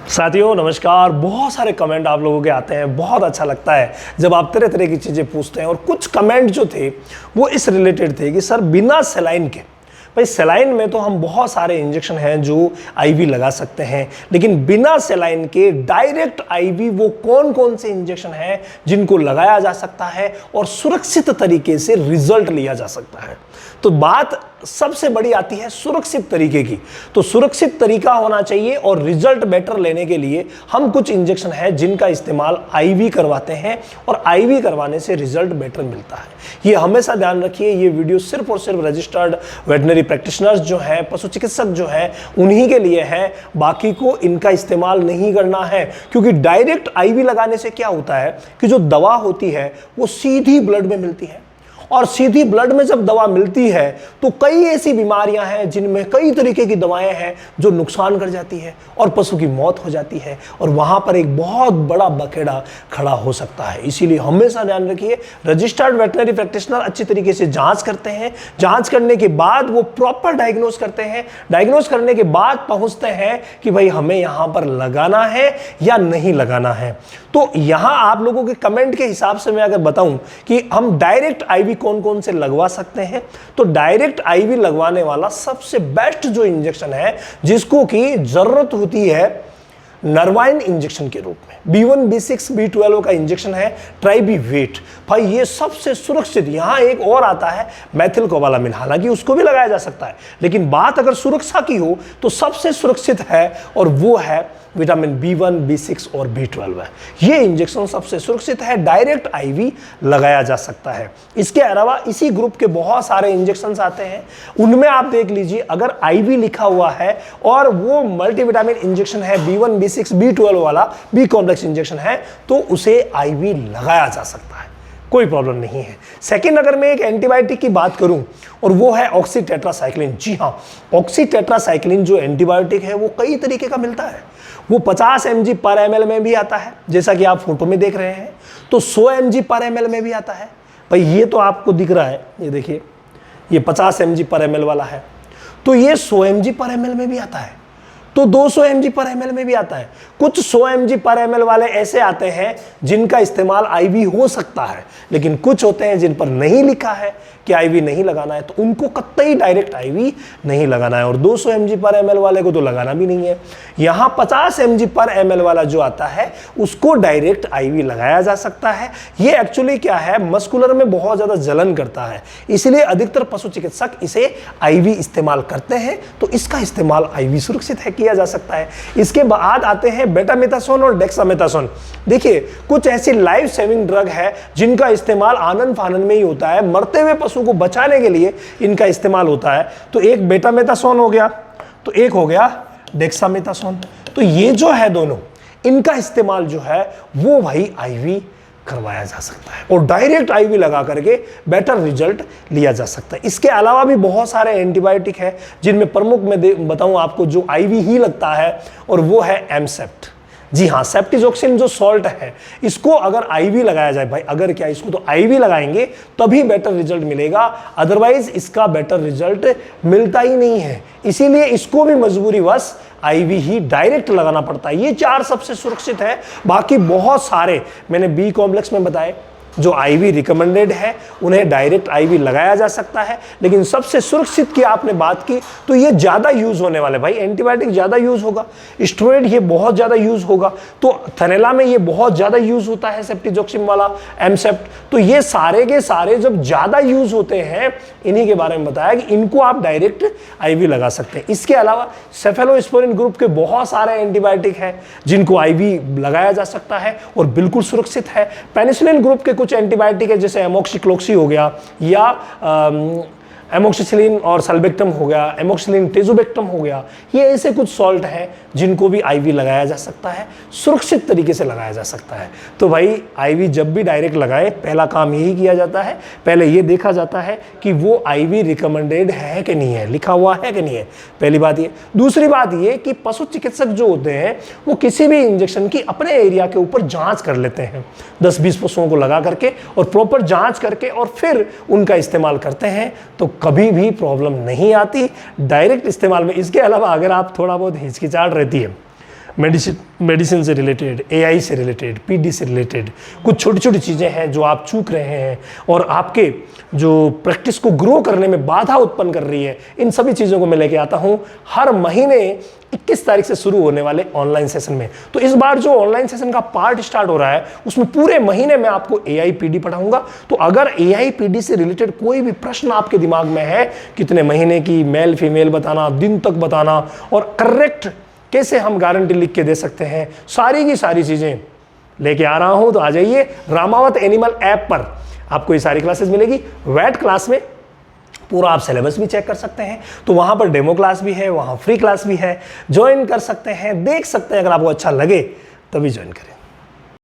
साथियों नमस्कार। बहुत सारे कमेंट आप लोगों के आते हैं, बहुत अच्छा लगता है जब आप तरह तरह की चीज़ें पूछते हैं। और कुछ कमेंट जो थे वो इस रिलेटेड थे कि सर बिना सेलाइन के, भाई सेलाइन में तो हम बहुत सारे इंजेक्शन हैं जो आईवी लगा सकते हैं, लेकिन बिना सेलाइन के डायरेक्ट आईवी वो कौन कौन से इंजेक्शन हैं जिनको लगाया जा सकता है और सुरक्षित तरीके से रिजल्ट लिया जा सकता है। तो बात सबसे बड़ी आती है सुरक्षित तरीके की। तो सुरक्षित तरीका होना चाहिए और रिजल्ट बेटर लेने के लिए हम कुछ इंजेक्शन है जिनका इस्तेमाल आईवी करवाते हैं और आईवी करवाने से रिजल्ट बेटर मिलता है। ये हमेशा ध्यान रखिए, ये वीडियो सिर्फ और सिर्फ रजिस्टर्ड वेटनरी प्रैक्टिशनर्स जो हैं, पशु चिकित्सक जो हैं, उन्हीं के लिए है। बाकी को इनका इस्तेमाल नहीं करना है, क्योंकि डायरेक्ट आईवी लगाने से क्या होता है कि जो दवा होती है वो सीधी ब्लड में मिलती है, और सीधी ब्लड में जब दवा मिलती है तो कई ऐसी बीमारियां हैं जिनमें कई तरीके की दवाएं हैं जो नुकसान कर जाती है और पशु की मौत हो जाती है, और वहां पर एक बहुत बड़ा बखेड़ा खड़ा हो सकता है। इसीलिए हमेशा ध्यान रखिए, रजिस्टर्ड वेटनरी प्रैक्टिशनर अच्छी तरीके से जांच करते हैं, जांच करने के बाद वो प्रॉपर डायग्नोज करते हैं, डायग्नोज करने के बाद पहुंचते हैं कि भाई हमें यहां पर लगाना है या नहीं लगाना है। तो यहां आप लोगों के कमेंट के हिसाब से मैं अगर बताऊं कि हम डायरेक्ट आईवी कौन कौन से लगवा सकते हैं, तो डायरेक्ट आईवी लगवाने वाला सबसे बेस्ट जो इंजेक्शन है जिसको की जरूरत होती है नरवाइन इंजेक्शन के रूप में, B1, B6, B12 का इंजेक्शन है ट्राइबीवेट। भाई ये सबसे सुरक्षित। यहां एक और आता है मैथिल कोबालामिन, हालांकि उसको भी लगाया जा सकता है, लेकिन बात अगर सुरक्षा की हो तो सबसे सुरक्षित है और वो है विटामिन B1, B6 और B12 है। ये इंजेक्शन सबसे सुरक्षित है, डायरेक्ट आईवी लगाया जा सकता है। इसके अलावा इसी ग्रुप के बहुत सारे इंजेक्शंस आते हैं, उनमें आप देख लीजिए अगर आईवी लिखा हुआ है और वो मल्टीविटामिन इंजेक्शन है B1, B6, B12 वाला बी कॉम्प्लेक्स इंजेक्शन है, तो उसे आईवी लगाया जा सकता है, कोई प्रॉब्लम नहीं है। सेकंड, अगर मैं एक एंटीबायोटिक की बात करूं और वो है ऑक्सीटेट्रासाइक्लिन। जी हां, ऑक्सीटेट्रासाइक्लिन जो एंटीबायोटिक है वो कई तरीके का मिलता है। वो 50 mg पर ml में भी आता है, जैसा कि आप फोटो में देख रहे हैं, तो 100 mg पर ml में भी आता है। भाई ये तो आपको दिख रहा है, ये देखिए, ये 50 mg पर ml वाला है, तो ये 100 mg पर ml में भी आता है, तो 200 mg पर ml में भी आता है। कुछ 100 mg पर ml वाले ऐसे आते हैं जिनका इस्तेमाल आईवी हो सकता है, लेकिन कुछ होते हैं जिन पर नहीं लिखा है कि आईवी नहीं लगाना है, तो उनको कतई डायरेक्ट आईवी नहीं लगाना है। और 200 mg पर ml वाले को तो लगाना भी नहीं है। यहाँ 50 mg पर ml वाला जो आता है उसको डायरेक्ट आईवी लगाया जा सकता है। ये एक्चुअली क्या है, मस्कुलर में बहुत ज़्यादा जलन करता है, इसलिए अधिकतर पशु चिकित्सक इसे आईवी इस्तेमाल करते हैं, तो इसका इस्तेमाल आईवी सुरक्षित है, किया जा सकता है। इसके बाद आते हैं बेटामेथासोन और डेक्सामेथासोन। देखिए, कुछ ऐसी लाइफ सेविंग ड्रग है जिनका इस्तेमाल आनन फानन में ही होता है, मरते हुए पशु को बचाने के लिए इनका इस्तेमाल होता है। तो एक बेटामेथासोन हो गया, तो एक हो गया डेक्सामेथासोन। तो ये जो है दोनों, इनका इस्तेमाल जो है वो भाई आईवी करवाया जा सकता है और डायरेक्ट आईवी लगा करके बेटर रिजल्ट लिया जा सकता है। इसके अलावा भी बहुत सारे एंटीबायोटिक है जिनमें प्रमुख मैं बताऊं आपको जो आईवी ही लगता है, और वो है एमसेप्ट। जी हाँ, सेप्टिजोक्सिन जो सॉल्ट है, इसको अगर आईवी लगाया जाए, भाई अगर क्या, इसको तो आईवी लगाएंगे तभी बेटर रिजल्ट मिलेगा, अदरवाइज इसका बेटर रिजल्ट मिलता ही नहीं है। इसीलिए इसको भी मजबूरीवश आईवी ही डायरेक्ट लगाना पड़ता है। ये 4 सबसे सुरक्षित है। बाकी बहुत सारे मैंने बी कॉम्प्लेक्स में बताए जो आईवी रिकमेंडेड है, उन्हें डायरेक्ट आईवी लगाया जा सकता है, लेकिन सबसे सुरक्षित की आपने बात की तो ये ज़्यादा यूज़ होने वाले, भाई एंटीबायोटिक ज़्यादा यूज़ होगा, स्टेरॉइड ये बहुत ज़्यादा यूज़ होगा, तो थैलेला में ये बहुत ज़्यादा यूज़ होता है सेप्टिजोक्सिन वाला एमसेप्ट। तो ये सारे के सारे जब ज़्यादा यूज़ होते हैं, इन्हीं के बारे में बताया कि इनको आप डायरेक्ट आईवी लगा सकते हैं। इसके अलावा सेफेलोस्पोरिन ग्रुप के बहुत सारे एंटीबायोटिक हैं जिनको आईवी लगाया जा सकता है और बिल्कुल सुरक्षित है। पेनिसिलिन ग्रुप के कुछ एंटीबायोटिक है, जैसे एमोक्सिक्लोक्सी हो गया या एमोक्सिसिलिन और सल्बेक्टम हो गया, एमोक्सिलिन टेजुबेक्टम हो गया, ये ऐसे कुछ सॉल्ट हैं जिनको भी आईवी लगाया जा सकता है, सुरक्षित तरीके से लगाया जा सकता है। तो भाई आईवी जब भी डायरेक्ट लगाए, पहला काम यही किया जाता है, पहले ये देखा जाता है कि वो आईवी रिकमेंडेड है कि नहीं है, लिखा हुआ है कि नहीं है, पहली बात ये। दूसरी बात ये कि पशु चिकित्सक जो होते हैं वो किसी भी इंजेक्शन की अपने एरिया के ऊपर जाँच कर लेते हैं, 10-20 पशुओं को लगा करके और प्रॉपर जाँच करके और फिर उनका इस्तेमाल करते हैं, तो कभी भी प्रॉब्लम नहीं आती डायरेक्ट इस्तेमाल में। इसके अलावा अगर आप थोड़ा बहुत हिचकिचाहट रहती है, मेडिसिन से रिलेटेड, एआई से रिलेटेड, पीडी से रिलेटेड कुछ छोटी छोटी चीज़ें हैं जो आप चूक रहे हैं और आपके जो प्रैक्टिस को ग्रो करने में बाधा उत्पन्न कर रही है, इन सभी चीज़ों को मैं लेके आता हूं हर महीने 21 तारीख से शुरू होने वाले ऑनलाइन सेशन में। तो इस बार जो ऑनलाइन सेशन का पार्ट स्टार्ट हो रहा है उसमें पूरे महीने में आपको एआई पीडी पढ़ाऊंगा। तो अगर एआई पीडी से रिलेटेड कोई भी प्रश्न आपके दिमाग में है, कितने महीने की, मेल फीमेल बताना, दिन तक बताना, और करेक्ट कैसे हम गारंटी लिख के दे सकते हैं, सारी की सारी चीजें लेके आ रहा हूं। तो आ जाइए रामावत एनिमल ऐप पर, आपको ये सारी क्लासेस मिलेगी। वेट क्लास में पूरा आप सिलेबस भी चेक कर सकते हैं, तो वहां पर डेमो क्लास भी है, वहां फ्री क्लास भी है, ज्वाइन कर सकते हैं, देख सकते हैं। अगर आपको अच्छा लगे तभी ज्वाइन करें।